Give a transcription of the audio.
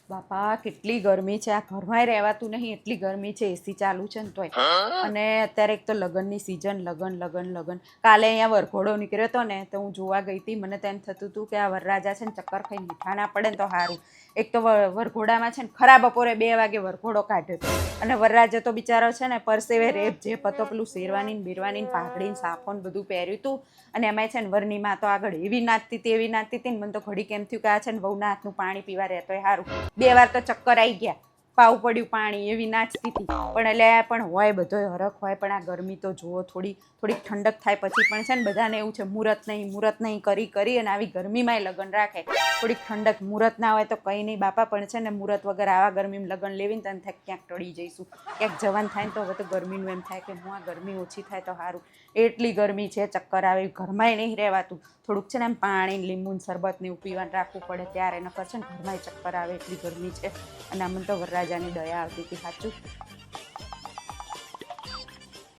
બાપા કેટલી ગરમી છે, આ ઘરમાંય રહેવાતું નહીં, એટલી ગરમી છે. એસી ચાલુ છે ને તોય. અને અત્યારે એક તો લગ્નની સિઝન, લગ્ન લગ્ન લગ્ન. કાલે અહીંયા વરઘોડો નીકળ્યો હતો ને, તો હું જોવા ગઈ હતી. મને તો એમ થતું હતું કે આ વરરાજા છે ને ચક્કર ખાઈને મીઠા ના પડે ને તો સારું. એક તો વરઘોડામાં છે ને ખરા બપોરે 2 વાગે વરઘોડો કાઢ્યો હતો. અને વરરાજો તો બિચારો છે ને પરસેવે રેપ જે પતો પેલું શેરવાની બીરવાની પાઘડીને સાફોન બધું પહેર્યું હતું. અને એમાં છે ને વરની માં તો આગળ એવી નાચતી હતી, એવી નાચતી હતી ને મને તો ઘડી કેમ થયું કે આ છે ને વહુના હાથનું પાણી પીવા રહેતો સારું. 2 વાર તો ચક્કર આવી ગયા, પાવું પડ્યું પાણી, એવી નાચતી હતી. પણ એટલે પણ હોય બધોય હરખ હોય, પણ આ ગરમી તો જુઓ. થોડીક ઠંડક થાય પછી પણ છે ને બધાને એવું છે મુહૂર્ત નહીં કરી અને આવી ગરમીમાંય લગ્ન રાખે. થોડીક ઠંડક મુહૂર્ત ના હોય તો કંઈ નહીં બાપા, પણ છે ને મુહૂર્ત વગર આવા ગરમીમાં લગ્ન લેવીને તને થાય ક્યાંક ટળી જઈશું, ક્યાંક જવાનું થાય ને તો હવે તો ગરમીનું એમ થાય કે હું આ ગરમી ઓછી થાય તો સારું. એટલી ગરમી છે, ચક્કર આવે, ઘરમાંય નહીં રહેવાતું. થોડુંક છે ને એમ પાણી લીંબુ શરબત ને એવું પીવાનું રાખવું પડે ત્યારે, નકર છે ને ઘરમાંય ચક્કર આવે એટલી ગરમી છે. અને અમને તો વરરાજાની દયા આવતી હતી સાચું.